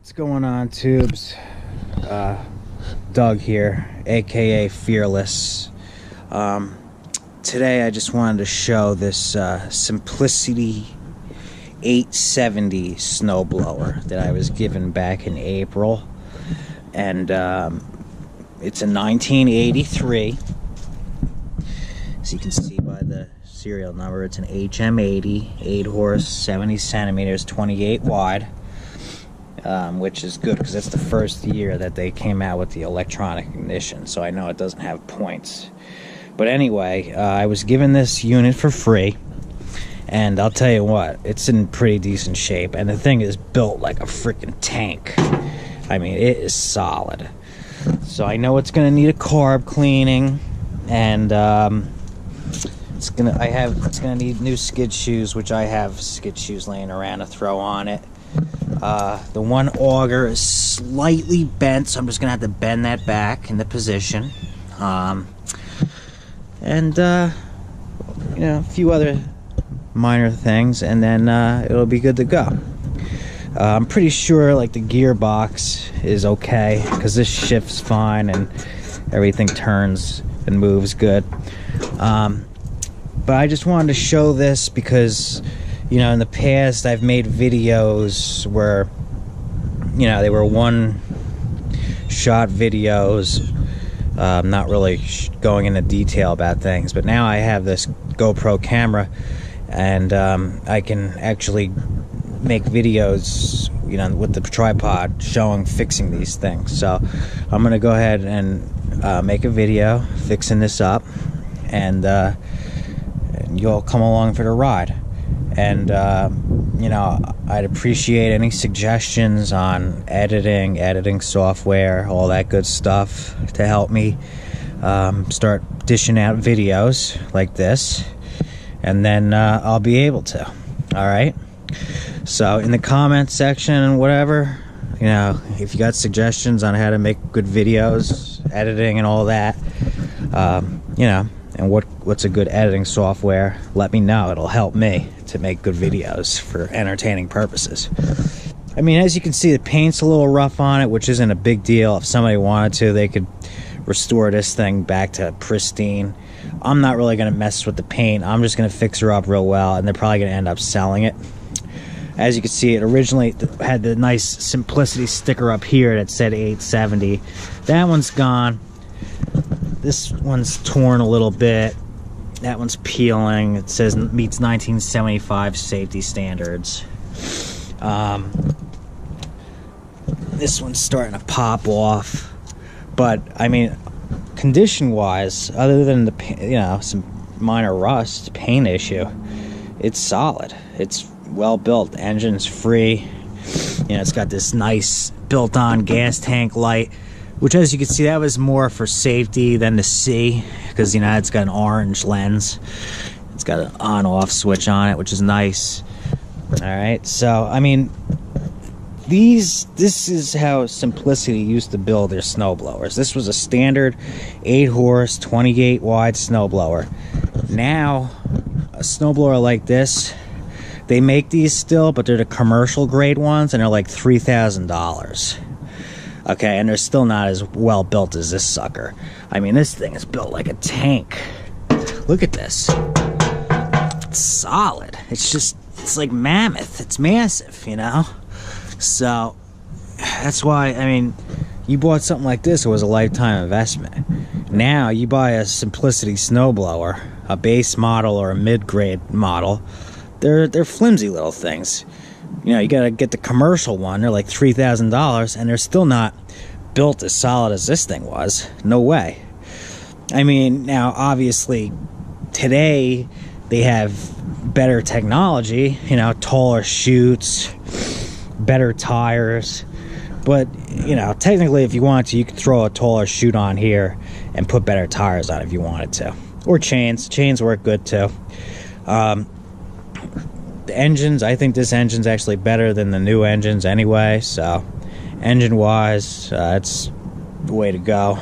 What's going on, tubes? Doug here, aka Fearless. Today I just wanted to show this Simplicity 870 snowblower that I was given back in April, and it's a 1983. As you can see by the serial number, it's an HM80, 8 horse, 70 centimeters, 28 wide. Which is good because it's the first year that they came out with the electronic ignition, so I know it doesn't have points. But anyway, I was given this unit for free, and I'll tell you what, it's in pretty decent shape, and the thing is built like a freaking tank. I mean, it is solid. So I know it's gonna need a carb cleaning, and it's gonna need new skid shoes, which I have skid shoes laying around to throw on it. The one auger is slightly bent, so I'm just gonna have to bend that back into position. And you know, a few other minor things, and then it'll be good to go. I'm pretty sure like the gearbox is okay because this shifts fine and everything turns and moves good. But I just wanted to show this because, you know, in the past I've made videos where, you know, they were one-shot videos, not really going into detail about things. But now I have this GoPro camera, and I can actually make videos, you know, with the tripod showing fixing these things. So I'm gonna go ahead and make a video fixing this up, and you'll come along for the ride. And you know, I'd appreciate any suggestions on editing software, all that good stuff to help me start dishing out videos like this, and then I'll be able to. All right, so in the comment section and whatever, you know, if you got suggestions on how to make good videos, editing and all that, you know, and what's a good editing software, let me know. It'll help me to make good videos for entertaining purposes. I mean, as you can see, the paint's a little rough on it, which isn't a big deal. If somebody wanted to, they could restore this thing back to pristine. I'm not really going to mess with the paint. I'm just going to fix her up real well, and they're probably going to end up selling it. As you can see, it originally had the nice Simplicity sticker up here that said 870. That one's gone. This one's torn a little bit. That one's peeling. It says meets 1975 safety standards. This one's starting to pop off. But I mean, condition-wise, other than the, you know, some minor rust, paint issue, it's solid. It's well built. The engine's free. You know, it's got this nice built-on gas tank light, which, as you can see, that was more for safety than to see, because, you know, it's got an orange lens. It's got an on-off switch on it, which is nice. All right, so I mean, this is how Simplicity used to build their snowblowers. This was a standard 8-horse, 28 wide snowblower. Now, a snowblower like this, they make these still, but they're the commercial grade ones, and they're like $3,000. Okay, and they're still not as well built as this sucker. I mean, this thing is built like a tank. Look at this. It's solid. It's like mammoth. It's massive, you know? So, that's why, I mean, you bought something like this, it was a lifetime investment. Now, you buy a Simplicity snowblower, a base model or a mid-grade model, they're flimsy little things. You know, you gotta get the commercial one. They're like $3,000, and they're still not built as solid as this thing was. No way. I mean, now, obviously, today, they have better technology, you know, taller chutes, better tires. But, you know, technically, if you wanted to, you could throw a taller chute on here and put better tires on it if you wanted to. Or chains. Chains work good, too. The engines, I think this engine's actually better than the new engines anyway, so engine wise, it's the way to go.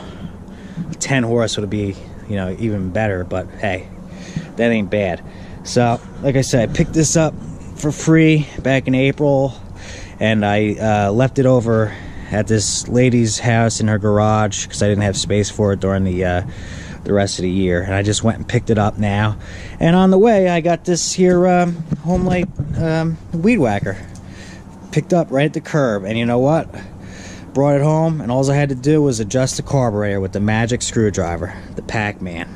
10 horse would be, you know, even better, but hey, that ain't bad. So like I said, I picked this up for free back in April, and I left it over at this lady's house in her garage because I didn't have space for it during the rest of the year, and I just went and picked it up now. And on the way, I got this here Homelight weed whacker picked up right at the curb, and you know what? Brought it home, and all I had to do was adjust the carburetor with the magic screwdriver, the Pac-Man.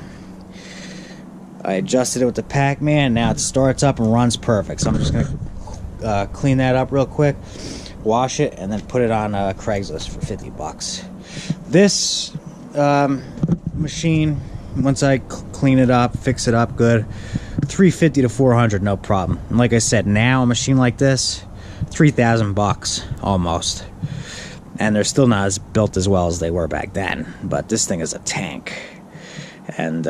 I adjusted it with the Pac-Man. Now it starts up and runs perfect. So I'm just gonna clean that up real quick, wash it, and then put it on Craigslist for 50 bucks. This machine, once I clean it up, fix it up good, 350 to 400, no problem. And like I said, now a machine like this, 3,000 bucks almost. And they're still not as built as well as they were back then, but this thing is a tank. And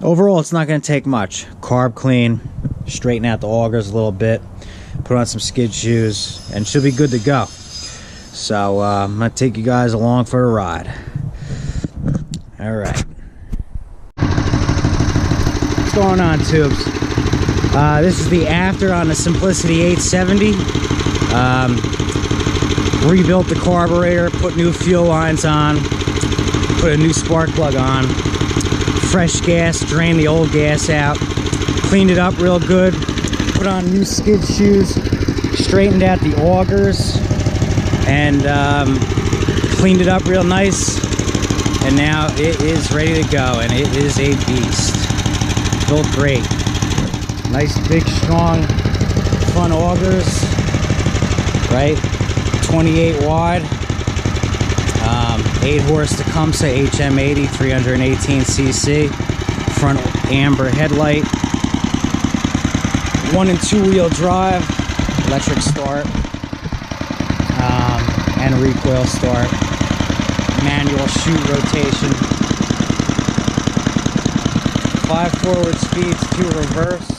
overall, it's not going to take much. Carb clean, straighten out the augers a little bit, put on some skid shoes, and she'll be good to go. So I'm going to take you guys along for a ride. Alright. What's going on, tubes? This is the after on the Simplicity 870. Rebuilt the carburetor, put new fuel lines on, put a new spark plug on, fresh gas, drained the old gas out, cleaned it up real good, put on new skid shoes, straightened out the augers, and cleaned it up real nice. And now it is ready to go, and it is a beast. Built great. Nice, big, strong front augers, right? 28 wide, 8 horse Tecumseh HM80, 318 cc, front amber headlight, 1 and 2 wheel drive, electric start, and recoil start, manual chute rotation, 5 forward speeds, 2 reverse.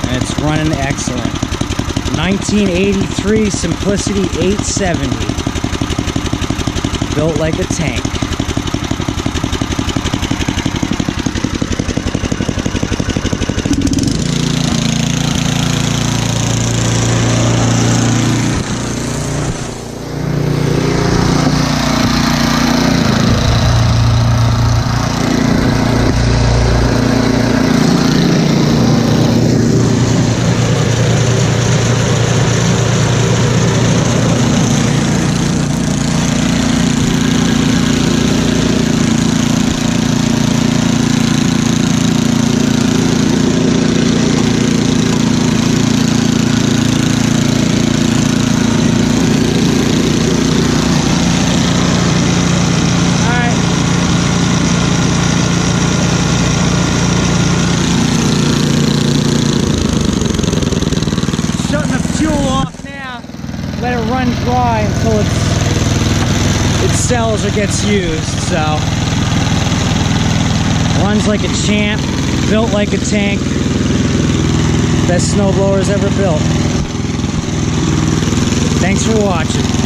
It's running excellent. 1983 Simplicity 870. Built like a tank. Let it run dry until it sells or gets used. So runs like a champ, built like a tank. Best snowblower's ever built. Thanks for watching.